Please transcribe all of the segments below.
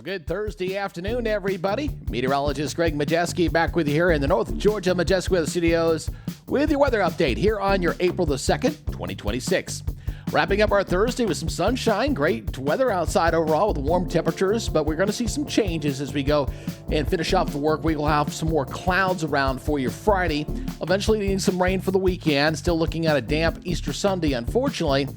Good Thursday afternoon, everybody. Meteorologist Greg Majewski back with you here in the North Georgia Majestic Weather Studios with your weather update here on your April the 2nd, 2026. Wrapping up our Thursday with some sunshine, great weather outside overall with warm temperatures, but we're going to see some changes as we go and finish off the work week. We'll have some more clouds around for your Friday, eventually needing some rain for the weekend. Still looking at a damp Easter Sunday, unfortunately.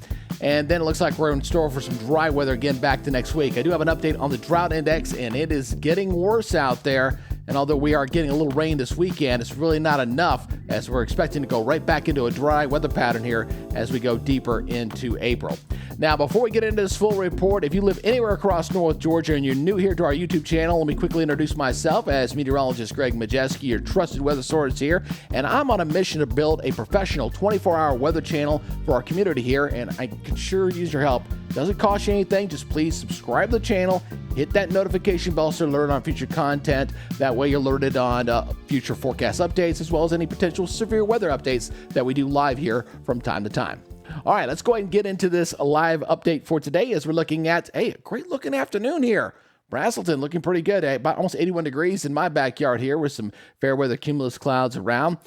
And then it looks like we're in store for some dry weather again back to next week. I do have an update on the drought index, and it is getting worse out there. And although we are getting a little rain this weekend, it's really not enough as we're expecting to go right back into a dry weather pattern here as we go deeper into April. Now, before we get into this full report, if you live anywhere across North Georgia and you're new here to our YouTube channel, let me quickly introduce myself as Meteorologist Greg Majewski, your trusted weather source here. And I'm on a mission to build a professional 24-hour weather channel for our community here, and I can sure use your help. Doesn't cost you anything. Just please subscribe to the channel, hit that notification bell to alert on future content. That way you're alerted on future forecast updates as well as any potential severe weather updates that we do live here from time to time. All right, let's go ahead and get into this live update for today as we're looking at, a great looking afternoon here. Braselton looking pretty good, about almost 81 degrees in my backyard here with some fair weather cumulus clouds around.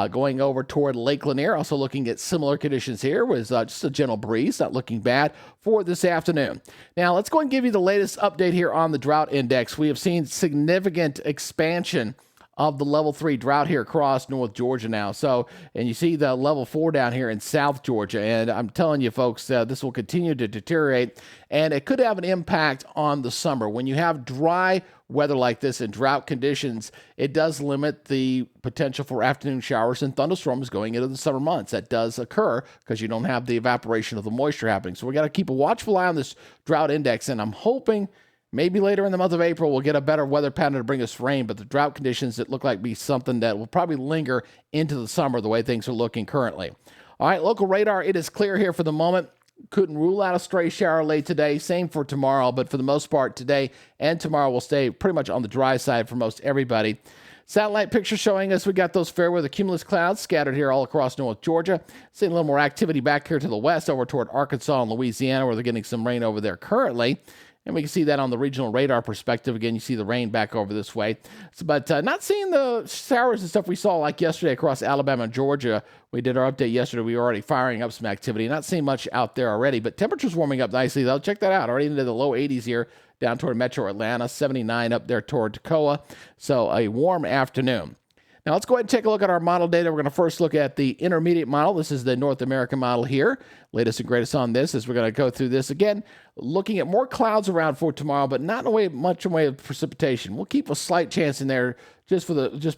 Going over toward Lake Lanier, also looking at similar conditions here with just a gentle breeze, not looking bad for this afternoon. Now, let's go and give you the latest update here on the drought index. We have seen significant expansion of the level 3 drought here across North Georgia now. So, and you see the level 4 down here in South Georgia. And I'm telling you, folks, this will continue to deteriorate, and it could have an impact on the summer. When you have dry weather like this and drought conditions, it does limit the potential for afternoon showers and thunderstorms going into the summer months. That does occur because you don't have the evaporation of the moisture happening. So we got to keep a watchful eye on this drought index, and I'm hoping maybe later in the month of April, we'll get a better weather pattern to bring us rain, but the drought conditions that look like be something that will probably linger into the summer the way things are looking currently. All right, local radar, it is clear here for the moment. Couldn't rule out a stray shower late today. Same for tomorrow, but for the most part, today and tomorrow will stay pretty much on the dry side for most everybody. Satellite picture showing us we got those fair weather cumulus clouds scattered here all across North Georgia. Seeing a little more activity back here to the west over toward Arkansas and Louisiana, where they're getting some rain over there currently. And we can see that on the regional radar perspective. Again, you see the rain back over this way. But not seeing the showers and stuff we saw like yesterday across Alabama and Georgia. We did our update yesterday. We were already firing up some activity. Not seeing much out there already, but temperatures warming up nicely, though. Check that out. Already into the low 80s here down toward metro Atlanta, 79 up there toward Toccoa. So a warm afternoon. Now, let's go ahead and take a look at our model data. We're going to first look at the intermediate model. This is the North American model here. Latest and greatest on this as we're going to go through this again, looking at more clouds around for tomorrow, but not much in way of precipitation. We'll keep a slight chance in there just be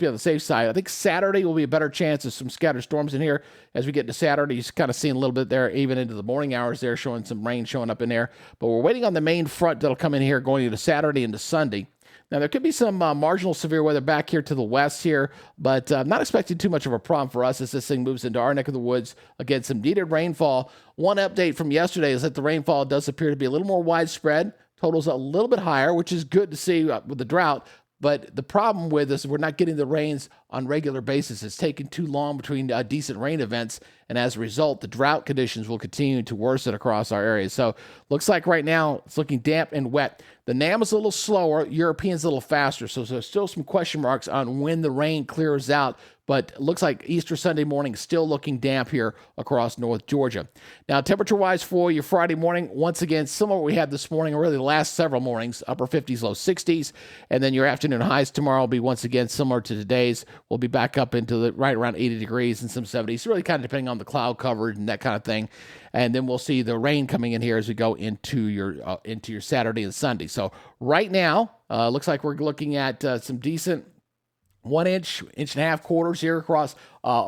on the safe side. I think Saturday will be a better chance of some scattered storms in here. As we get to Saturday, you're kind of seeing a little bit there, even into the morning hours there, showing some rain showing up in there. But we're waiting on the main front that'll come in here going into Saturday into Sunday. Now, there could be some marginal severe weather back here to the west here, but I'm not expecting too much of a problem for us as this thing moves into our neck of the woods. Again, some needed rainfall. One update from yesterday is that the rainfall does appear to be a little more widespread. Totals a little bit higher, which is good to see with the drought. But the problem with this is we're not getting the rains on regular basis. It's taking too long between decent rain events, and as a result, the drought conditions will continue to worsen across our areas. So looks like right now it's looking damp and wet. The NAM is a little slower, European's a little faster, so there's still some question marks on when the rain clears out, but it looks like Easter Sunday morning still looking damp here across North Georgia. Now, temperature-wise for your Friday morning, once again, similar to what we had this morning, or really the last several mornings, upper 50s, low 60s, and then your afternoon highs tomorrow will be once again similar to today's. We'll be back up into the right around 80 degrees and some 70s, really kind of depending on the cloud coverage and that kind of thing. And then we'll see the rain coming in here as we go into your Saturday and Sunday. So right now, looks like we're looking at some decent 1 inch, inch and a half quarters here across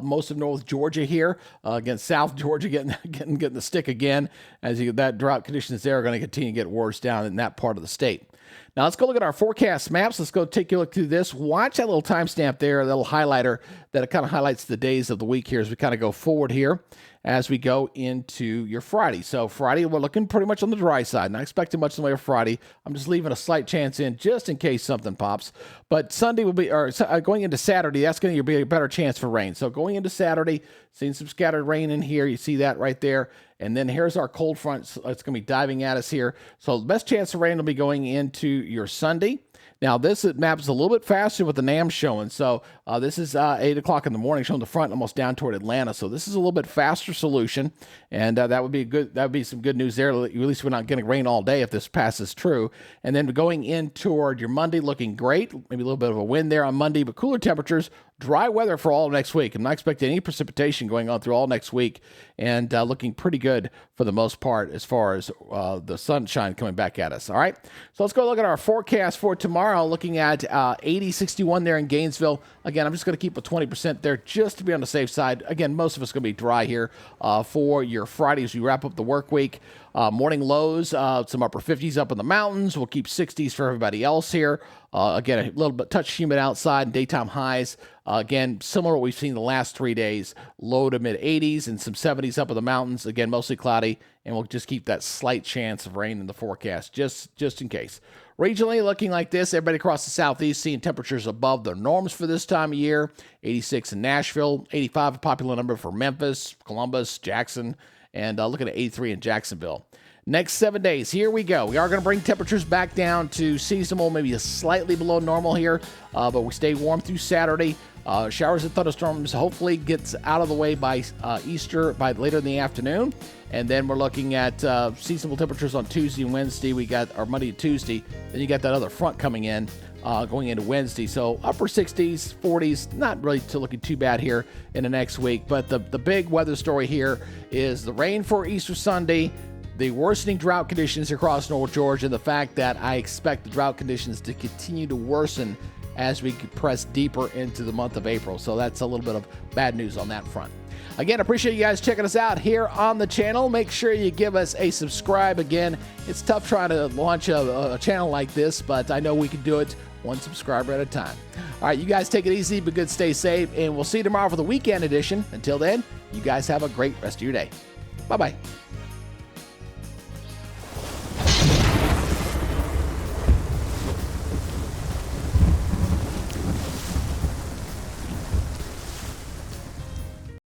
most of North Georgia here. Again, South Georgia getting the stick again as that drought conditions there are going to continue to get worse down in that part of the state. Now, let's go look at our forecast maps. Let's go take a look through this. Watch that little timestamp there, that little highlighter that it kind of highlights the days of the week here as we kind of go forward here as we go into your Friday. So Friday, we're looking pretty much on the dry side. Not expecting much in the way of Friday. I'm just leaving a slight chance in just in case something pops. But Sunday will be, or going into Saturday, that's going to be a better chance for rain. So going into Saturday, seeing some scattered rain in here. You see that right there. And then here's our cold front. It's going to be diving at us here. So the best chance of rain will be going into your Sunday. Now, this maps a little bit faster with the NAM showing. So this is 8 o'clock in the morning, showing the front almost down toward Atlanta. So this is a little bit faster solution, and that would be some good news there. At least we're not getting rain all day if this passes true. And then going in toward your Monday, looking great. Maybe a little bit of a wind there on Monday, but cooler temperatures. Dry weather for all of next week. I'm not expecting any precipitation going on through all next week, and looking pretty good for the most part as far as the sunshine coming back at us. All right, so let's go look at our forecast for tomorrow. Looking at 80, 61 there in Gainesville. Again, I'm just going to keep a 20% there just to be on the safe side. Again, most of it's going to be dry here for your Friday as we wrap up the work week. Morning lows, some upper 50s up in the mountains. We'll keep 60s for everybody else here. Again, a little bit touch humid outside, and daytime highs. Again, similar to what we've seen the last 3 days. Low to mid 80s and some 70s up in the mountains. Again, mostly cloudy, and we'll just keep that slight chance of rain in the forecast just in case. Regionally, looking like this, everybody across the southeast seeing temperatures above their norms for this time of year. 86 in Nashville, 85 a popular number for Memphis, Columbus, Jackson, and looking at 83 in Jacksonville. Next 7 days, here we go. We are going to bring temperatures back down to seasonal, maybe a slightly below normal here, but we stay warm through Saturday. Showers and thunderstorms hopefully gets out of the way by Easter, by later in the afternoon. And then we're looking at seasonable temperatures on Tuesday and Wednesday. We got our Monday and Tuesday. Then you got that other front coming in going into Wednesday. So upper 60s, 40s, not really looking too bad here in the next week. But the big weather story here is the rain for Easter Sunday, the worsening drought conditions across North Georgia, and the fact that I expect the drought conditions to continue to worsen as we press deeper into the month of April. So that's a little bit of bad news on that front. Again, appreciate you guys checking us out here on the channel. Make sure you give us a subscribe. Again, it's tough trying to launch a channel like this, but I know we can do it one subscriber at a time. All right, you guys take it easy, be good, stay safe, and we'll see you tomorrow for the weekend edition. Until then, you guys have a great rest of your day. Bye-bye.